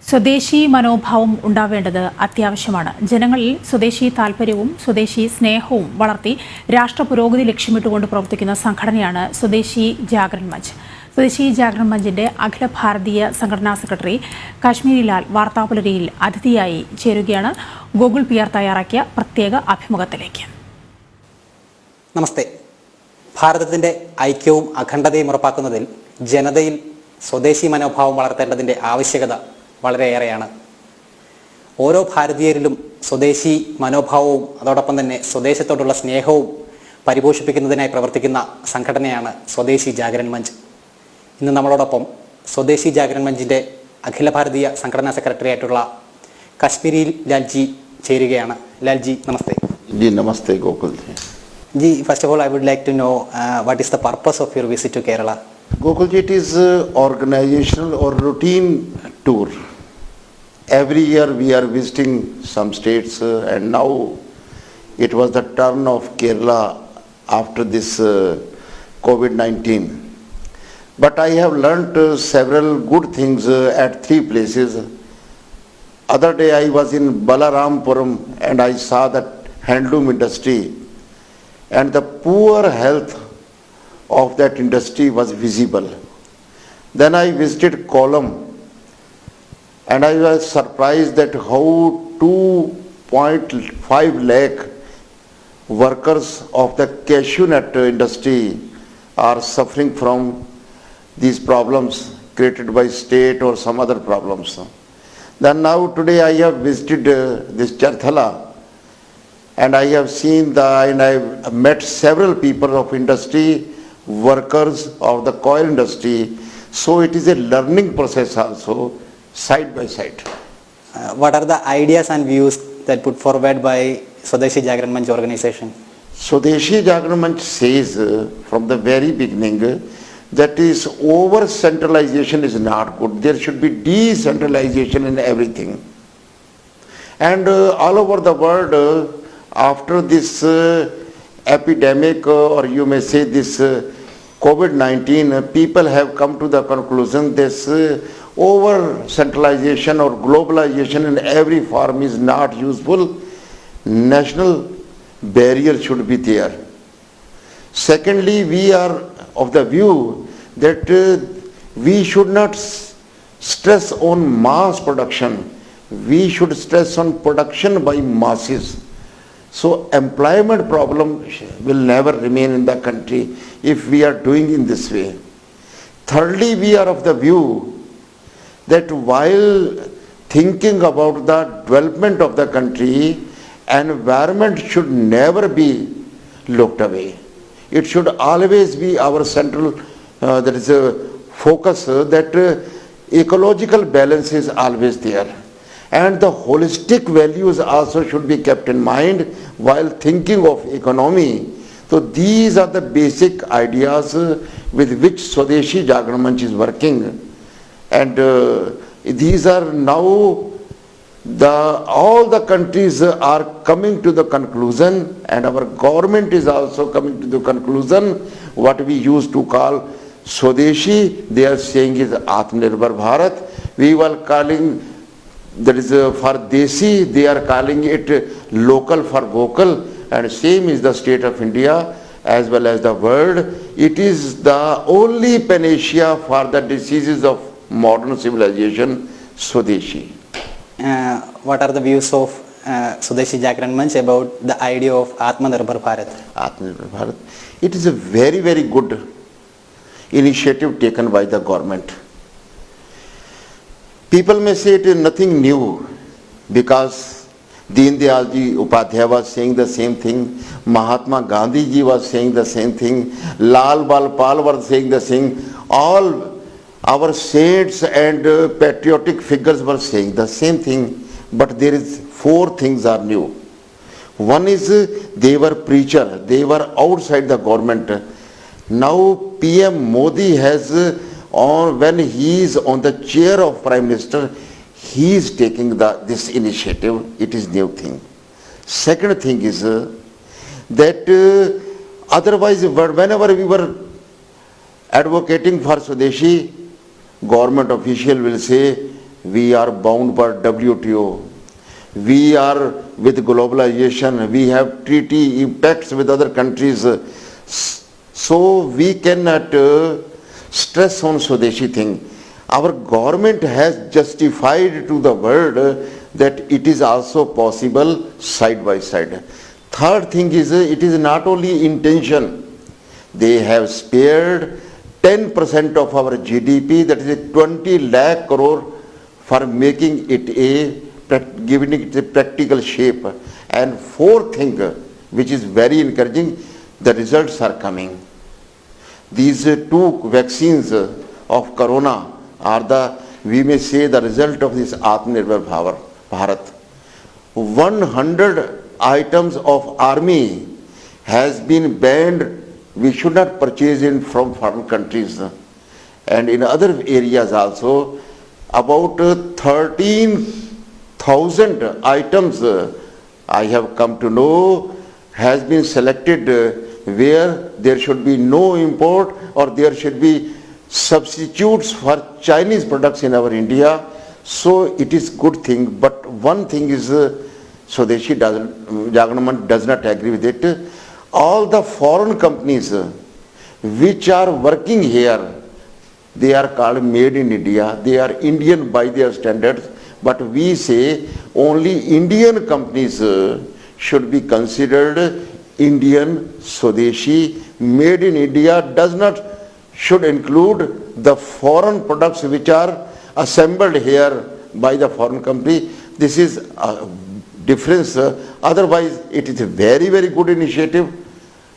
സ്വദേശി മനോഭാവം ഉണ്ടാവേണ്ടത് അത്യാവശ്യമാണ്. ജനങ്ങളിൽ സ്വദേശി താൽപര്യവും സ്വദേശി സ്നേഹവും വളർത്തി രാഷ്ട്ര പുരോഗതി ലക്ഷ്യമിട്ടുകൊണ്ട് പ്രവർത്തിക്കുന്ന സംഘടനയാണ് സ്വദേശി ജാഗരൺ മഞ്ച്. സ്വദേശി ജാഗരൺ മഞ്ചിന്റെ അഖില ഭാരതീയ സംഘടനാ സെക്രട്ടറി കാശ്മീരി ലാൽ വാർത്താപുലരിയിൽ അതിഥിയായി ചേരുകയാണ്. ഗൂഗിൾ PR തയ്യാറാക്കിയ പ്രത്യേക അഭിമുഖത്തിലേക്ക്. നമസ്തേ. ഭാരതത്തിന്റെ ഐക്യവും അഖണ്ഡതയും ഉറപ്പാക്കുന്നതിൽ ജനതയിൽ സ്വദേശി മനോഭാവം വളർത്തേണ്ടതിന്റെ ആവശ്യകത വളരെയേറെയാണ്. ഓരോ ഭാരതീയരിലും സ്വദേശി മനോഭാവവും അതോടൊപ്പം തന്നെ സ്വദേശത്തോടുള്ള സ്നേഹവും പരിപോഷിപ്പിക്കുന്നതിനായി പ്രവർത്തിക്കുന്ന സംഘടനയാണ് സ്വദേശി ജാഗരൺ മഞ്ച്. ഇന്ന് നമ്മളോടൊപ്പം സ്വദേശി ജാഗരൺ മഞ്ചിന്റെ അഖില ഭാരതീയ സംഘടനാ സെക്രട്ടറി ആയിട്ടുള്ള കാശ്മീരി ലാൽജി ചേരുകയാണ്. ലാൽജി, നമസ്തേ. जी नमस्ते गोकुल जी, first of all I would like to know what is the purpose of your visit to Kerala? Gokul ji, it is organizational or routine tour. Every year we are visiting some states and now it was the turn of Kerala after this COVID-19. But I have learnt several good things at three places. Other day I was in Balarampuram and I saw that handloom industry and the poor health of that industry was visible. Then I visited Kollam and I was surprised that how 2.5 lakh workers of the cashew nut industry are suffering from these problems created by state or some other problems. Then now today I have visited this Charthala and I have seen and I have met several people of industry, workers of the coil industry. So it is a learning process also, side by side. What are the ideas and views that put forward by Swadeshi Jagran Manch organization? Swadeshi Jagran Manch says from the very beginning that is over centralization is not good. There should be decentralization in everything. And all over the world, after this epidemic or you may say this COVID-19, people have come to the conclusion this over centralization or globalization in every form is not useful. National barrier should be there. Secondly, we are of the view that we should not stress on mass production. We should stress on production by masses. So employment problem will never remain in the country if we are doing in this way. Thirdly, we are of the view that while thinking about the development of the country, environment should never be looked away. It should always be our central there is a focus that ecological balance is always there. And the holistic values also should be kept in mind while thinking of economy. So these are the basic ideas with which Swadeshi Jagran Manch is working. And these are now all the countries are coming to the conclusion and our government is also coming to the conclusion what we used to call Swadeshi, they are saying is Atmanirbhar Bharat. We were calling that is for Desi, they are calling it local for vocal, and same is the state of India as well as the world. It is the only panacea for the diseases of modern civilization, Swadeshi. What are the views of Swadeshi Jagran Manch about the idea of Atmanirbhar Bharat? Atmanirbhar Bharat. It is a very, very good initiative taken by the government. People may say it is nothing new because Deen Dayal ji Upadhyaya was saying the same thing, Mahatma Gandhi ji was saying the same thing, Lal Bal Pal was saying the same, all our saints and patriotic figures were saying the same thing, but there is four things are new. One is they were preacher, they were outside the government. Now PM Modi has when he is on the chair of Prime Minister, he is taking this initiative. It is new thing. Second thing is that otherwise whenever we were advocating for Swadeshi, government official will say we are bound by WTO. We are with globalization, we have treaty impacts with other countries. So we cannot stress on Swadeshi thing. Our government has justified to the world that it is also possible side by side. Third thing is, it is not only intention. They have spared 10% of our GDP, that is 20 lakh crore, for making it giving it a practical shape. And fourth thing, which is very encouraging, the results are coming. These two vaccines of corona are the, we may say, the result of this Atmanirbhar Bharat. 100 items of army has been banned. We should not purchase it from foreign countries. And in other areas also, about 13,000 items, I have come to know, has been selected where there should be no import or there should be substitutes for Chinese products in our India. So it is good thing. But one thing is, Swadeshi Jagran does not agree with it. All the foreign companies which are working here, they are called made in India. They are Indian by their standards. But we say only Indian companies should be considered Indian, Swadeshi. Made in India does not, should include the foreign products which are assembled here by the foreign company. This is a difference. Otherwise, it is a very, very good initiative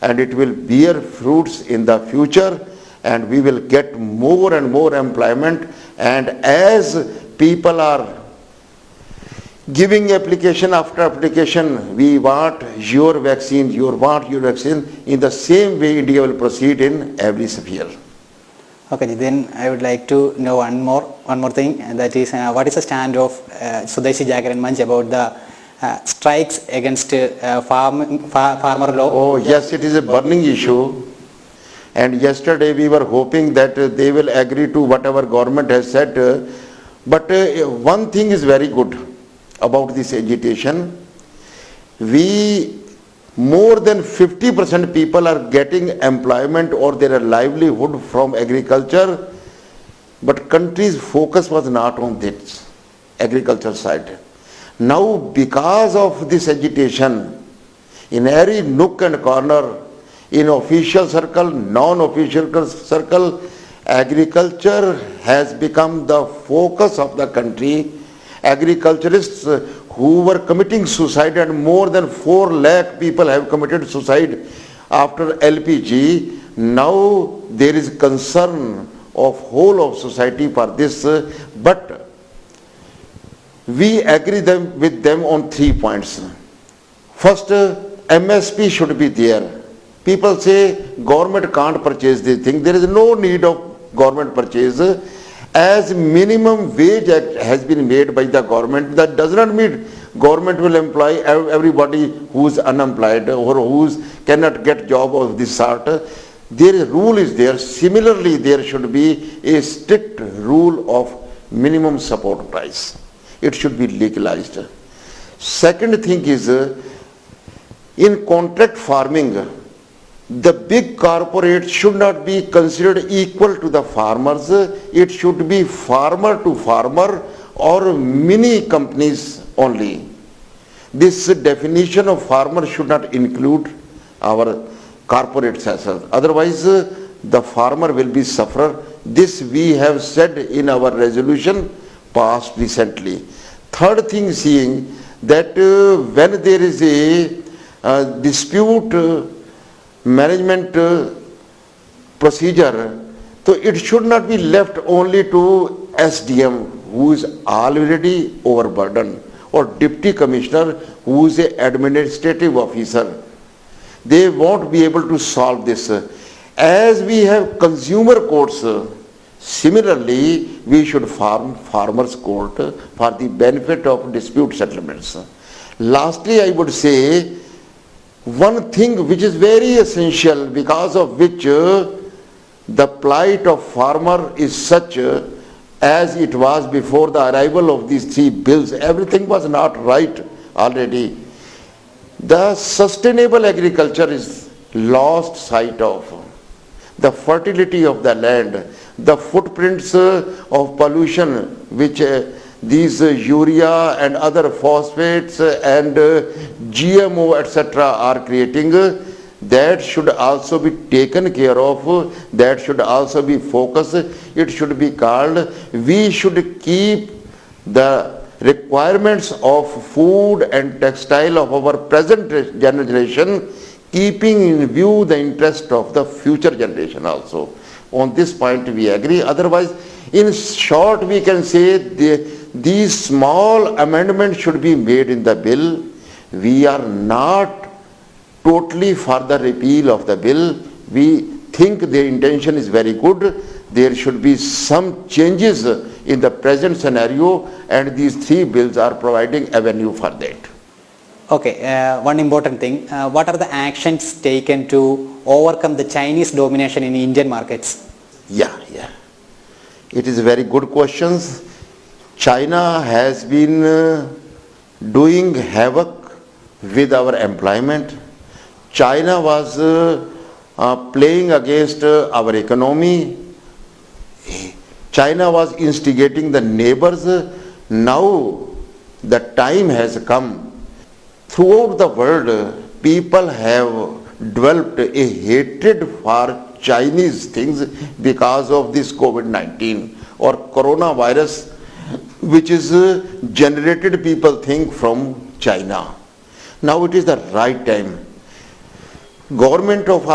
and it will bear fruits in the future and we will get more and more employment. And as people are giving application after application, we want your vaccine, you want your vaccine, in the same way India will proceed in every sphere. Okay, then I would like to know one more thing, and that is what is the stand of Swadeshi Jagran Manch about the strikes against farmer law? Oh yes, it is a burning issue. And yesterday we were hoping that they will agree to whatever government has said. But one thing is very good about this agitation. More than 50% people are getting employment or their livelihood from agriculture, but country's focus was not on this agriculture side. Now because of this agitation, in every nook and corner, in official circle, non-official circle, agriculture has become the focus of the country. Agriculturists who were committing suicide, and more than 4 lakh people have committed suicide after LPG. Now there is concern of whole of society for this, but we agree with them on 3 points. First, MSP should be there. People say government can't purchase this thing. There is no need of government purchase. As minimum wage act has been made by the government, that does not mean government will employ everybody who is unemployed or who cannot get job of this sort. Their rule is there. Similarly, there should be a strict rule of minimum support price. It should be legalized. Second thing is, in contract farming, the big corporates should not be considered equal to the farmers. It should be farmer to farmer or mini companies only. This definition of farmer should not include our corporates as well. Otherwise, the farmer will be sufferer. This we have said in our resolution passed recently. Third thing, seeing that when there is a dispute management procedure, so it should not be left only to SDM, who is already overburdened, or deputy commissioner, who is an administrative officer. They won't be able to solve this. As we have consumer courts, similarly we should form farmers court for the benefit of dispute settlements. Lastly, I would say one thing which is very essential, because of which the plight of farmer is such, as it was before the arrival of these three bills. Everything was not right already. The sustainable agriculture is lost sight of. The fertility of the land, the footprints of pollution which these urea and other phosphates and GMO etc. are creating, that should also be taken care of, that should also be focused. It should be called, we should keep the requirements of food and textile of our present generation, keeping in view the interest of the future generation also. On this point we agree. Otherwise, in short, we can say these small amendments should be made in the bill. We are not totally for the repeal of the bill. We think the intention is very good. There should be some changes in the present scenario, and these three bills are providing avenue for that. Okay, one important thing. What are the actions taken to overcome the Chinese domination in Indian markets? Yeah. It is a very good question. China has been doing havoc with our employment. China was playing against our economy. China was instigating the neighbors. Now the time has come. Throughout the world, people have developed a hatred for Chinese things because of this COVID-19 or coronavirus, which is generated, people think, from China. Now it is the right time. Government of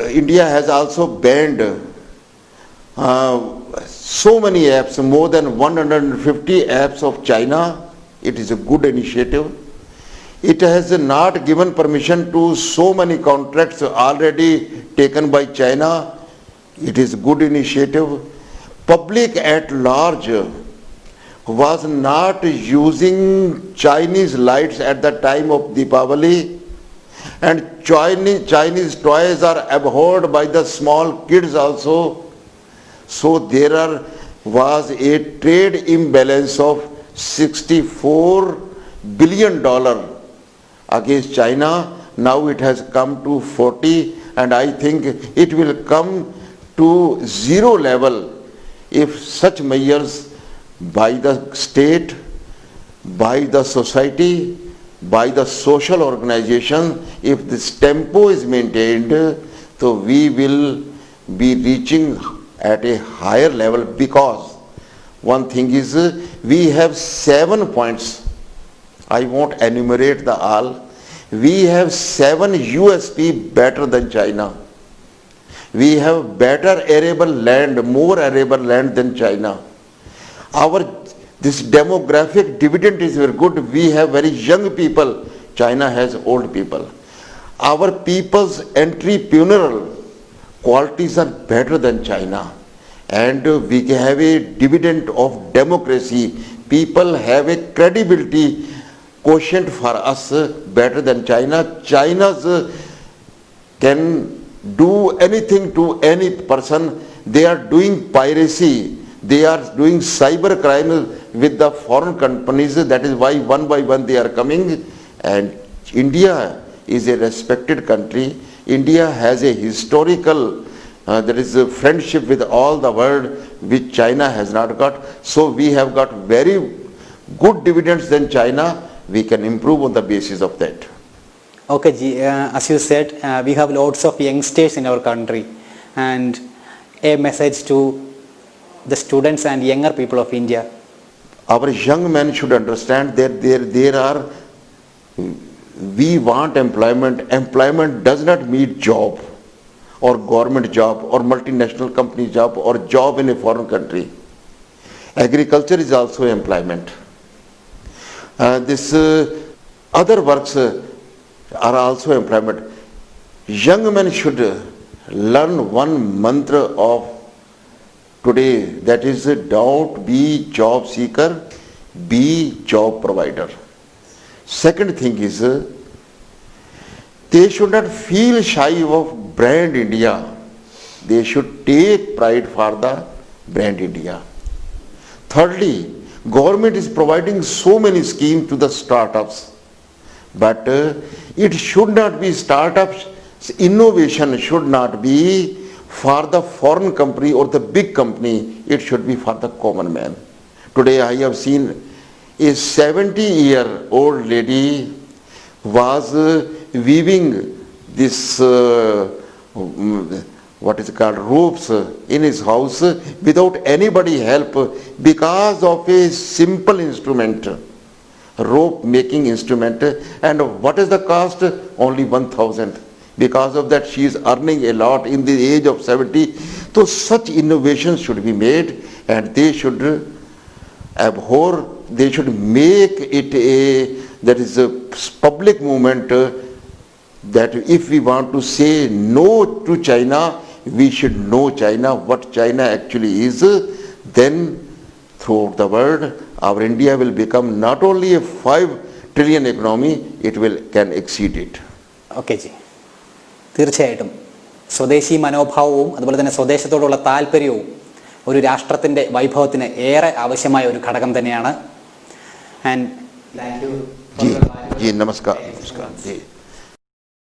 India has also banned so many apps, more than 150 apps of China. It is a good initiative. It has not given permission to so many contracts already taken by China. It is a good initiative. Public at large was not using Chinese lights at the time of Deepavali, and Chinese toys are abhorred by the small kids also. So there was a trade imbalance of $64 billion against China. Now it has come to 40, and I think it will come to zero level if such measures by the state, by the society, by the social organization, if this tempo is maintained, so we will be reaching at a higher level. Because one thing is, we have 7 points. I won't enumerate the all. We have 7 USP better than China. We have better arable land, more arable land than China. This demographic dividend is very good. We have very young people. China has old people. Our people's entrepreneurial qualities are better than China. And we have a dividend of democracy. People have a credibility quotient for us better than China. China's can do anything to any person. They are doing piracy. They are doing cyber crime with the foreign companies. That is why one by one they are coming. And India is a respected country. India has a historical there is a friendship with all the world which China has not got. So we have got very good dividends than China. We can improve on the basis of that. Okay, Ji, as you said, we have lots of youngsters in our country, and a message to the students and younger people of India. Our young men should understand that we want employment. Employment does not mean job or government job or multinational company job or job in a foreign country. Agriculture is also employment. Other works are also employment. Young men should learn one mantra of today, that is, don't be job seeker, be job provider. Second thing is, they should not feel shy of brand India. They should take pride for the brand India. Thirdly, government is providing so many schemes to the startups, but it should not be startups. Innovation should not be for the foreign company or the big company. It should be for the common man. Today I have seen a 70-year-old lady was weaving this what is called ropes in his house without anybody help because of a simple instrument, rope making instrument. And what is the cost? Only 1,000. Because of that she is earning a lot in the age of 70. So such innovations should be made, and they should abhor, they should make it that is a public movement, that if we want to say no to China, we should know China, what China actually is. Then throughout the world, our India will become not only a 5 trillion economy, it can exceed it. Okay G, തീർച്ചയായിട്ടും സ്വദേശി മനോഭാവവും അതുപോലെ തന്നെ സ്വദേശത്തോടുള്ള താല്പര്യവും ഒരു രാഷ്ട്രത്തിൻ്റെ വൈഭവത്തിന് ഏറെ ആവശ്യമായ ഒരു ഘടകം തന്നെയാണ്. And thank you. जी नमस्कार।